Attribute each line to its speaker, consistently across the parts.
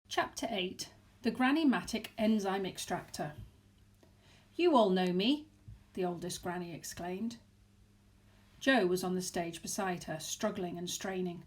Speaker 1: Chapter 8. The granny-matic enzyme extractor. "You all know me," the oldest granny exclaimed. Jo was on the stage beside her, struggling and straining.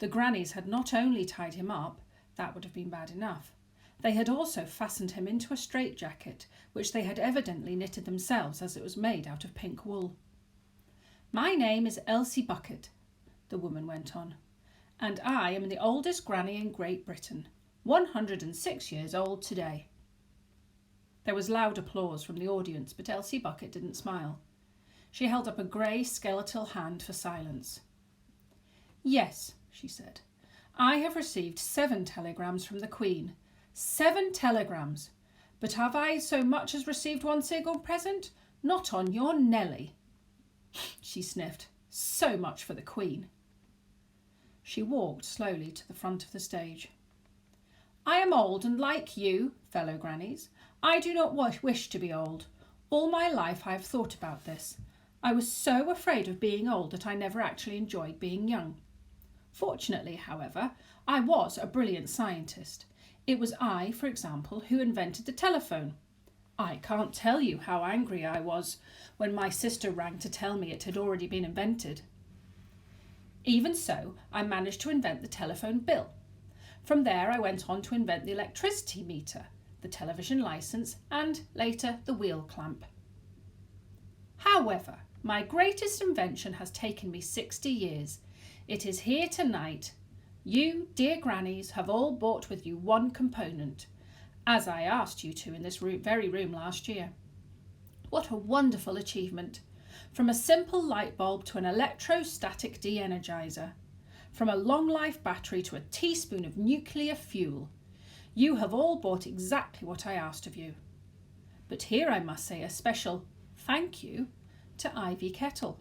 Speaker 1: The grannies had not only tied him up, that would have been bad enough, they had also fastened him into a straitjacket, which they had evidently knitted themselves as it was made out of pink wool. "My name is Elsie Bucket," the woman went on, "and I am the oldest granny in Great Britain, 106 years old today." There was loud applause from the audience, but Elsie Bucket didn't smile. She held up a grey skeletal hand for silence. "Yes," she said, "I have received 7 telegrams from the Queen. 7 telegrams. But have I so much as received one single present? Not on your Nelly." She sniffed. "So much for the Queen." She walked slowly to the front of the stage. "I am old, and like you, fellow grannies, I do not wish to be old. All my life I have thought about this. I was so afraid of being old that I never actually enjoyed being young. Fortunately, however, I was a brilliant scientist. It was I, for example, who invented the telephone. I can't tell you how angry I was when my sister rang to tell me it had already been invented. Even so, I managed to invent the telephone bill. From there, I went on to invent the electricity meter, the television licence, and later the wheel clamp. However, my greatest invention has taken me 60 years. It is here tonight. You, dear grannies, have all brought with you one component, as I asked you to in this very room last year. What a wonderful achievement! From a simple light bulb to an electrostatic de-energizer. From a long-life battery to a teaspoon of nuclear fuel. You have all bought exactly what I asked of you. But here I must say a special thank you to Ivy Kettle."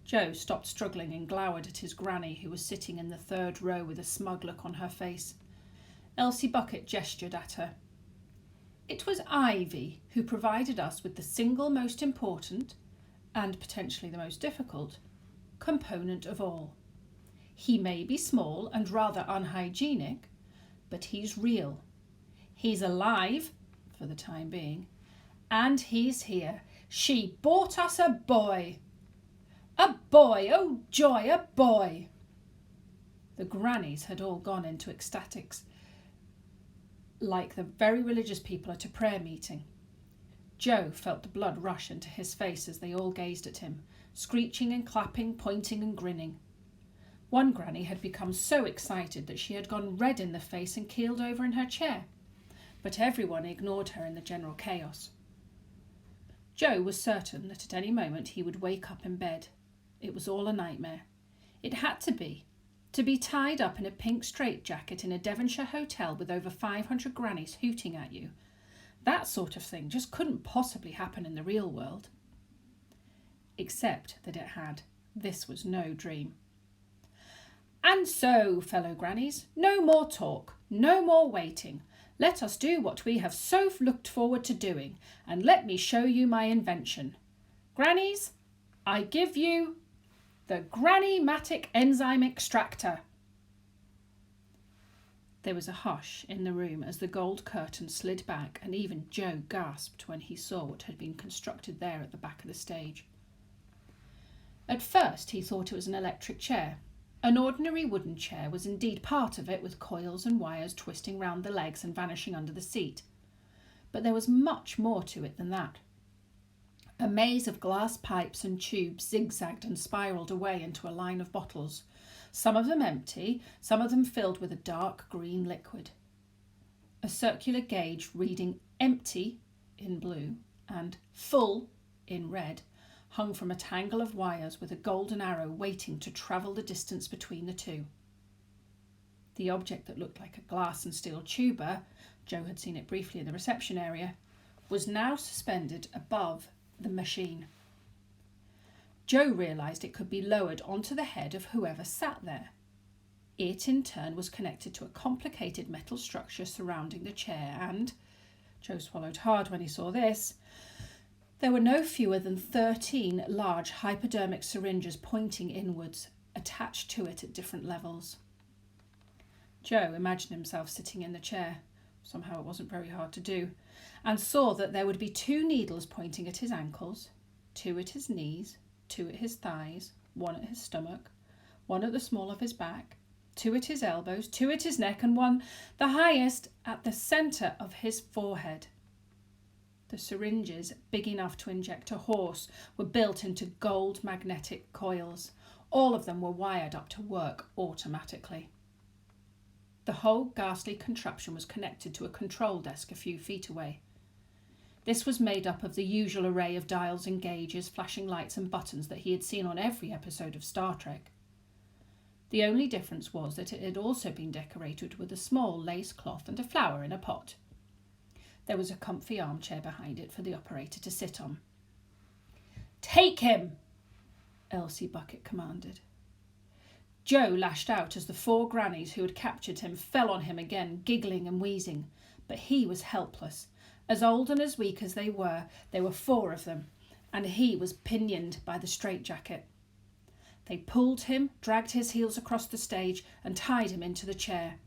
Speaker 1: Jo stopped struggling and glowered at his granny, who was sitting in the 3rd row with a smug look on her face. Elsie Bucket gestured at her. "It was Ivy who provided us with the single most important, and potentially the most difficult, component of all. He may be small and rather unhygienic, but he's real. He's alive, for the time being, and he's here. She bought us a boy. A boy, oh joy, a boy." The grannies had all gone into ecstatics, like the very religious people at a prayer meeting. Jo felt the blood rush into his face as they all gazed at him, screeching and clapping, pointing and grinning. One granny had become so excited that she had gone red in the face and keeled over in her chair, but everyone ignored her in the general chaos. Jo was certain that at any moment he would wake up in bed. It was all a nightmare. It had to be tied up in a pink straitjacket in a Devonshire hotel with over 500 grannies hooting at you. That sort of thing just couldn't possibly happen in the real world. Except that it had. This was no dream. "And so, fellow grannies, no more talk, no more waiting. Let us do what we have so looked forward to doing, and let me show you my invention. Grannies, I give you the granny-matic enzyme extractor." There was a hush in the room as the gold curtain slid back, and even Jo gasped when he saw what had been constructed there at the back of the stage. At first he thought it was an electric chair. An ordinary wooden chair was indeed part of it, with coils and wires twisting round the legs and vanishing under the seat. But there was much more to it than that. A maze of glass pipes and tubes zigzagged and spiralled away into a line of bottles, some of them empty, some of them filled with a dark green liquid. A circular gauge reading "empty" in blue and "full" in red hung from a tangle of wires, with a golden arrow waiting to travel the distance between the two. The object that looked like a glass and steel tuber, Jo had seen it briefly in the reception area, was now suspended above the machine. Jo realised it could be lowered onto the head of whoever sat there. It, in turn, was connected to a complicated metal structure surrounding the chair, and, Jo swallowed hard when he saw this, there were no fewer than 13 large hypodermic syringes pointing inwards, attached to it at different levels. Joe imagined himself sitting in the chair, somehow it wasn't very hard to do, and saw that there would be 2 needles pointing at his ankles, 2 at his knees, 2 at his thighs, 1 at his stomach, 1 at the small of his back, 2 at his elbows, 2 at his neck, and 1, the highest, at the centre of his forehead. The syringes, big enough to inject a horse, were built into gold magnetic coils. All of them were wired up to work automatically. The whole ghastly contraption was connected to a control desk a few feet away. This was made up of the usual array of dials and gauges, flashing lights and buttons that he had seen on every episode of Star Trek. The only difference was that it had also been decorated with a small lace cloth and a flower in a pot. There was a comfy armchair behind it for the operator to sit on. "Take him!" Elsie Bucket commanded. Joe lashed out as the 4 grannies who had captured him fell on him again, giggling and wheezing, but he was helpless. As old and as weak as they were, there were 4 of them, and he was pinioned by the straitjacket. They pulled him, dragged his heels across the stage, and tied him into the chair.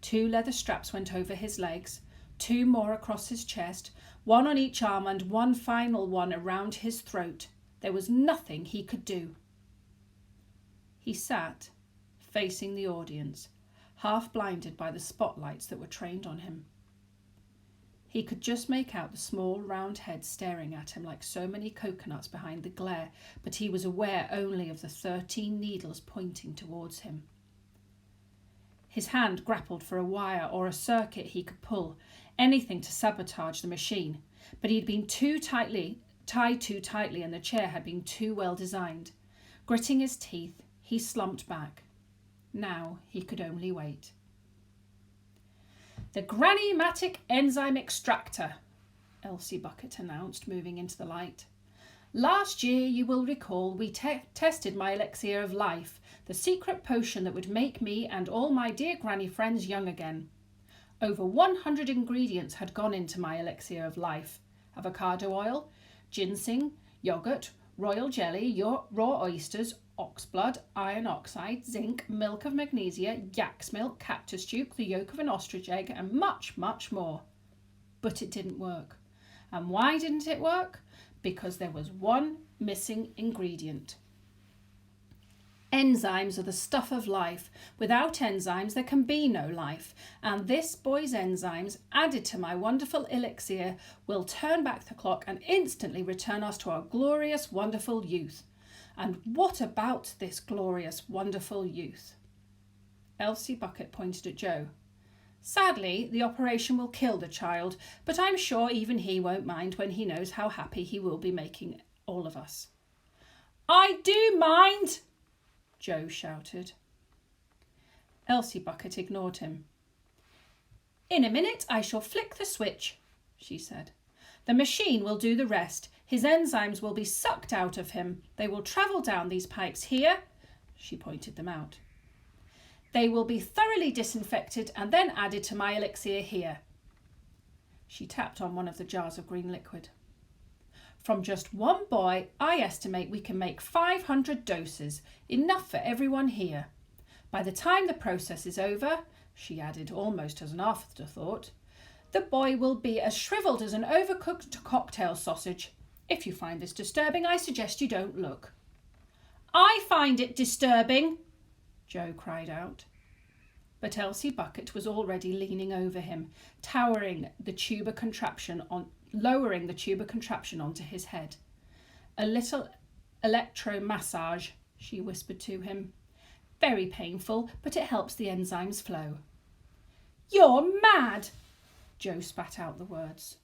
Speaker 1: 2 leather straps went over his legs, 2 more across his chest, 1 on each arm, and 1 final one around his throat. There was nothing he could do. He sat, facing the audience, half blinded by the spotlights that were trained on him. He could just make out the small round head staring at him like so many coconuts behind the glare, but he was aware only of the 13 needles pointing towards him. His hand grappled for a wire or a circuit he could pull, anything to sabotage the machine, but he'd been tied too tightly and the chair had been too well designed. Gritting his teeth, he slumped back. Now he could only wait. "The granny-matic enzyme extractor," Elsie Bucket announced, moving into the light. "Last year, you will recall, we tested my elixir of life, the secret potion that would make me and all my dear granny friends young again. Over 100 ingredients had gone into my elixir of life. Avocado oil, ginseng, yogurt, royal jelly, raw oysters, ox blood, iron oxide, zinc, milk of magnesia, yak's milk, cactus juice, the yolk of an ostrich egg, and much, much more. But it didn't work. And why didn't it work? Because there was one missing ingredient. Enzymes are the stuff of life. Without enzymes, there can be no life. And this boy's enzymes, added to my wonderful elixir, will turn back the clock and instantly return us to our glorious, wonderful youth. And what about this glorious, wonderful youth?" Elsie Bucket pointed at Joe. "Sadly, the operation will kill the child, but I'm sure even he won't mind when he knows how happy he will be making all of us." "I do mind!" Joe shouted. Elsie Bucket ignored him. "In a minute I shall flick the switch," she said. "The machine will do the rest. His enzymes will be sucked out of him. They will travel down these pipes here." She pointed them out. "They will be thoroughly disinfected and then added to my elixir here." She tapped on one of the jars of green liquid. "From just one boy, I estimate we can make 500 doses, enough for everyone here. By the time the process is over," she added almost as an afterthought, "the boy will be as shriveled as an overcooked cocktail sausage. If you find this disturbing, I suggest you don't look." "I find it disturbing," Joe cried out. But Elsie Bucket was already leaning over him, lowering the tuber contraption onto his head. "A little electro-massage," she whispered to him. "Very painful, but it helps the enzymes flow." "You're mad!" Joe spat out the words.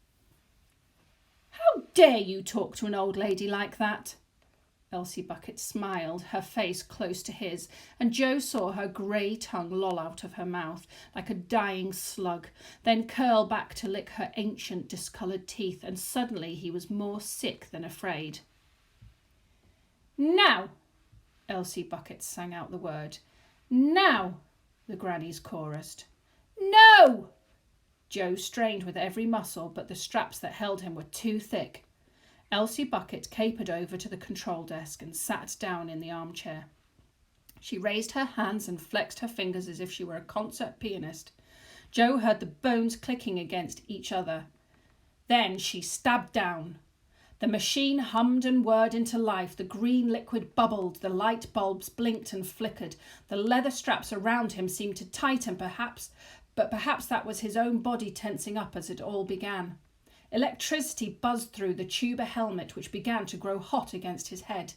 Speaker 1: "How dare you talk to an old lady like that?" Elsie Bucket smiled, her face close to his, and Joe saw her grey tongue loll out of her mouth like a dying slug, then curl back to lick her ancient discoloured teeth, and suddenly he was more sick than afraid. "Now!" Elsie Bucket sang out the word. "Now!" the grannies chorused. "No!" Joe strained with every muscle, but the straps that held him were too thick. Elsie Bucket capered over to the control desk and sat down in the armchair. She raised her hands and flexed her fingers as if she were a concert pianist. Joe heard the bones clicking against each other. Then she stabbed down. The machine hummed and whirred into life. The green liquid bubbled. The light bulbs blinked and flickered. The leather straps around him seemed to tighten, but perhaps that was his own body tensing up as it all began. Electricity buzzed through the tuba helmet, which began to grow hot against his head.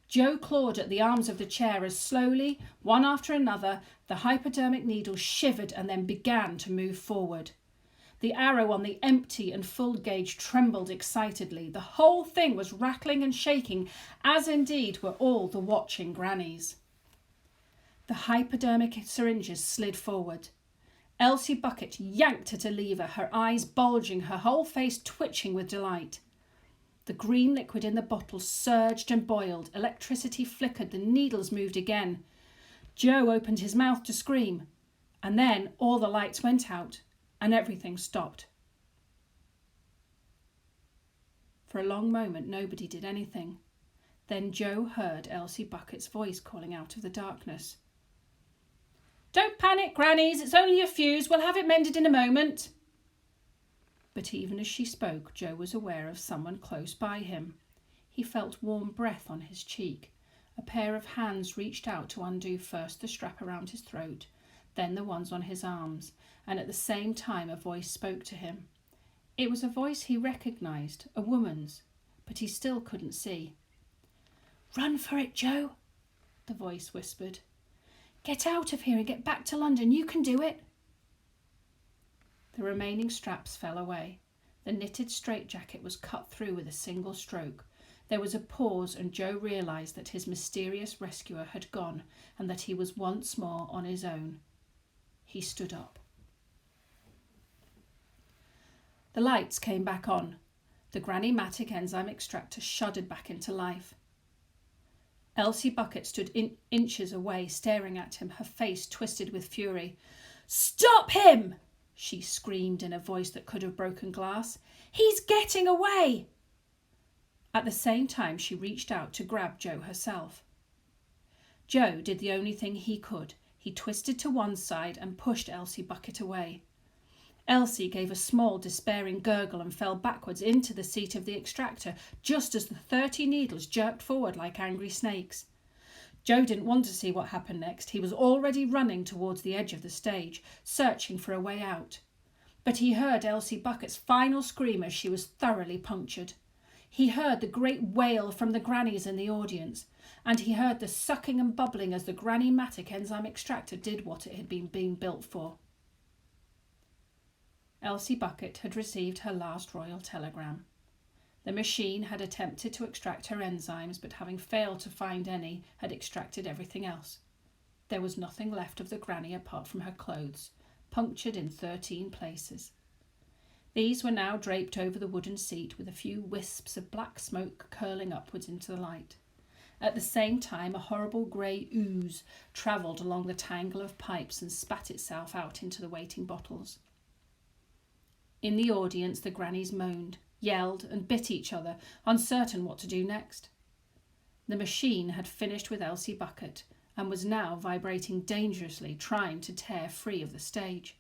Speaker 1: Joe clawed at the arms of the chair as slowly, one after another, the hypodermic needles shivered and then began to move forward. The arrow on the empty and full gauge trembled excitedly. The whole thing was rattling and shaking, as indeed were all the watching grannies. The hypodermic syringes slid forward. Elsie Bucket yanked at a lever, her eyes bulging, her whole face twitching with delight. The green liquid in the bottle surged and boiled. Electricity flickered. The needles moved again. Joe opened his mouth to scream, and then all the lights went out and everything stopped. For a long moment, nobody did anything. Then Joe heard Elsie Bucket's voice calling out of the darkness. "Don't panic, Grannies. It's only a fuse. We'll have it mended in a moment." But even as she spoke, Joe was aware of someone close by him. He felt warm breath on his cheek. A pair of hands reached out to undo first the strap around his throat, then the ones on his arms, and at the same time a voice spoke to him. It was a voice he recognised, a woman's, but he still couldn't see. "Run for it, Joe," the voice whispered. "Get out of here and get back to London. You can do it." The remaining straps fell away. The knitted straitjacket was cut through with a single stroke. There was a pause, and Joe realised that his mysterious rescuer had gone and that he was once more on his own. He stood up. The lights came back on. The granny-matic enzyme extractor shuddered back into life. Elsie Bucket stood inches away, staring at him, her face twisted with fury. "Stop him!" she screamed in a voice that could have broken glass. "He's getting away!" At the same time, she reached out to grab Joe herself. Joe did the only thing he could. He twisted to one side and pushed Elsie Bucket away. Elsie gave a small, despairing gurgle and fell backwards into the seat of the extractor, just as the 30 needles jerked forward like angry snakes. Joe didn't want to see what happened next. He was already running towards the edge of the stage, searching for a way out. But he heard Elsie Bucket's final scream as she was thoroughly punctured. He heard the great wail from the grannies in the audience, and he heard the sucking and bubbling as the granny-matic enzyme extractor did what it had been being built for. Elsie Bucket had received her last royal telegram. The machine had attempted to extract her enzymes, but having failed to find any, had extracted everything else. There was nothing left of the granny apart from her clothes, punctured in 13 places. These were now draped over the wooden seat, with a few wisps of black smoke curling upwards into the light. At the same time, a horrible grey ooze travelled along the tangle of pipes and spat itself out into the waiting bottles. In the audience, the grannies moaned, yelled and bit each other, uncertain what to do next. The machine had finished with Elsie Bucket and was now vibrating dangerously, trying to tear free of the stage.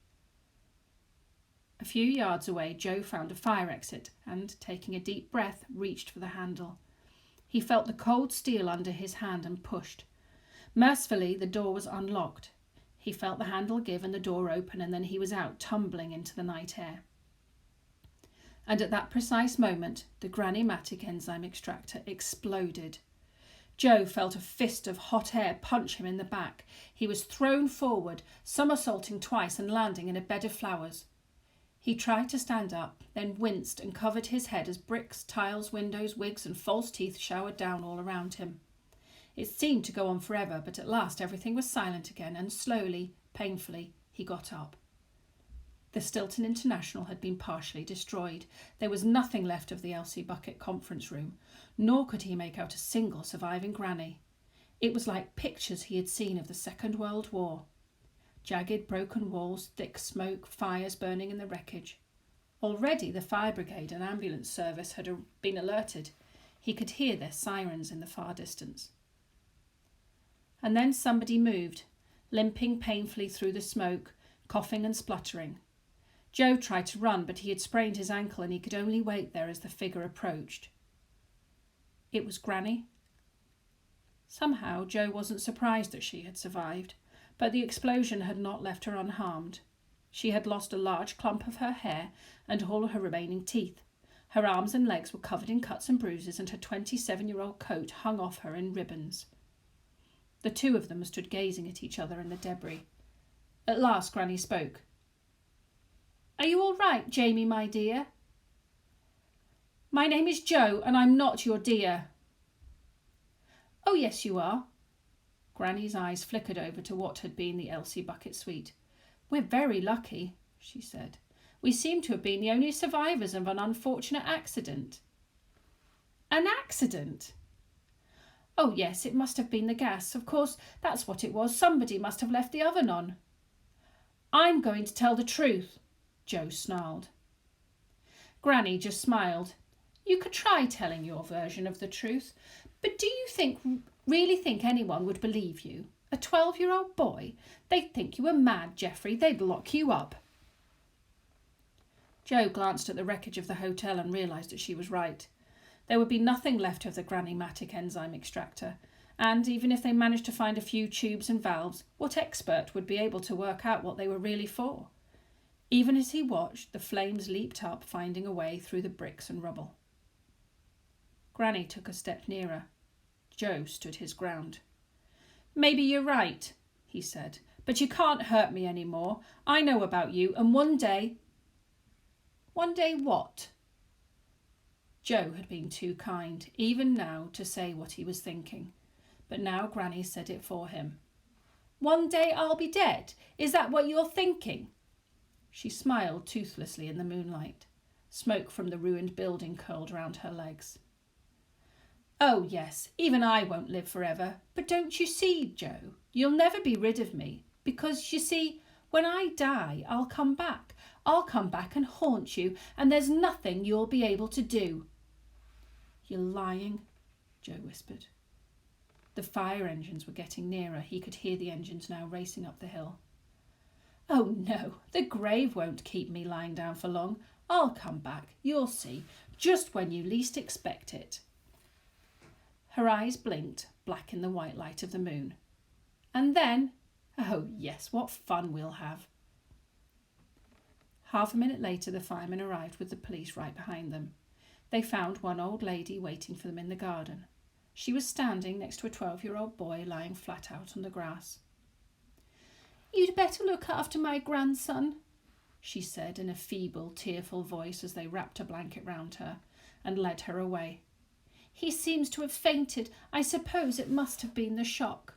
Speaker 1: A few yards away, Joe found a fire exit and, taking a deep breath, reached for the handle. He felt the cold steel under his hand and pushed. Mercifully, the door was unlocked. He felt the handle give and the door open, and then he was out, tumbling into the night air. And at that precise moment, the granny-matic enzyme extractor exploded. Joe felt a fist of hot air punch him in the back. He was thrown forward, somersaulting twice and landing in a bed of flowers. He tried to stand up, then winced and covered his head as bricks, tiles, windows, wigs and false teeth showered down all around him. It seemed to go on forever, but at last everything was silent again, and slowly, painfully, he got up. The Stilton International had been partially destroyed. There was nothing left of the Elsie Bucket conference room, nor could he make out a single surviving granny. It was like pictures he had seen of the Second World War. Jagged, broken walls, thick smoke, fires burning in the wreckage. Already the fire brigade and ambulance service had been alerted. He could hear their sirens in the far distance. And then somebody moved, limping painfully through the smoke, coughing and spluttering. Joe tried to run, but he had sprained his ankle and he could only wait there as the figure approached. It was Granny. Somehow Joe wasn't surprised that she had survived, but the explosion had not left her unharmed. She had lost a large clump of her hair and all her remaining teeth. Her arms and legs were covered in cuts and bruises, and her 27-year-old coat hung off her in ribbons. The two of them stood gazing at each other in the debris. At last Granny spoke. "Are you all right, Jamie, my dear?" "My name is Joe, and I'm not your dear." "Oh, yes, you are." Granny's eyes flickered over to what had been the Elsie bucket suite. "We're very lucky," she said. "We seem to have been the only survivors of an unfortunate accident." "An accident?" "Oh, yes, it must have been the gas. Of course, that's what it was. Somebody must have left the oven on." "I'm going to tell the truth," Joe snarled. Granny just smiled. "You could try telling your version of the truth, but do you really think anyone would believe you? A 12-year-old boy? They'd think you were mad, Geoffrey. They'd lock you up." Joe glanced at the wreckage of the hotel and realised that she was right. There would be nothing left of the granny-matic enzyme extractor, and even if they managed to find a few tubes and valves, what expert would be able to work out what they were really for? Even as he watched, the flames leaped up, finding a way through the bricks and rubble. Granny took a step nearer. Joe stood his ground. "Maybe you're right," he said, "but you can't hurt me any more. I know about you, and one day—" "One day what?" Joe had been too kind, even now, to say what he was thinking, but now Granny said it for him. "One day I'll be dead. Is that what you're thinking?" She smiled toothlessly in the moonlight. Smoke from the ruined building curled round her legs. "Oh, yes, even I won't live forever. But don't you see, Joe, you'll never be rid of me. Because, you see, when I die, I'll come back. I'll come back and haunt you, and there's nothing you'll be able to do." "You're lying," Joe whispered. The fire engines were getting nearer. He could hear the engines now racing up the hill. "Oh, no, the grave won't keep me lying down for long. I'll come back, you'll see, just when you least expect it." Her eyes blinked, black in the white light of the moon. "And then, oh yes, what fun we'll have." Half a minute later, the firemen arrived with the police right behind them. They found one old lady waiting for them in the garden. She was standing next to a 12-year-old boy lying flat out on the grass. "You'd better look after my grandson," she said in a feeble, tearful voice as they wrapped a blanket round her and led her away. "He seems to have fainted. I suppose it must have been the shock."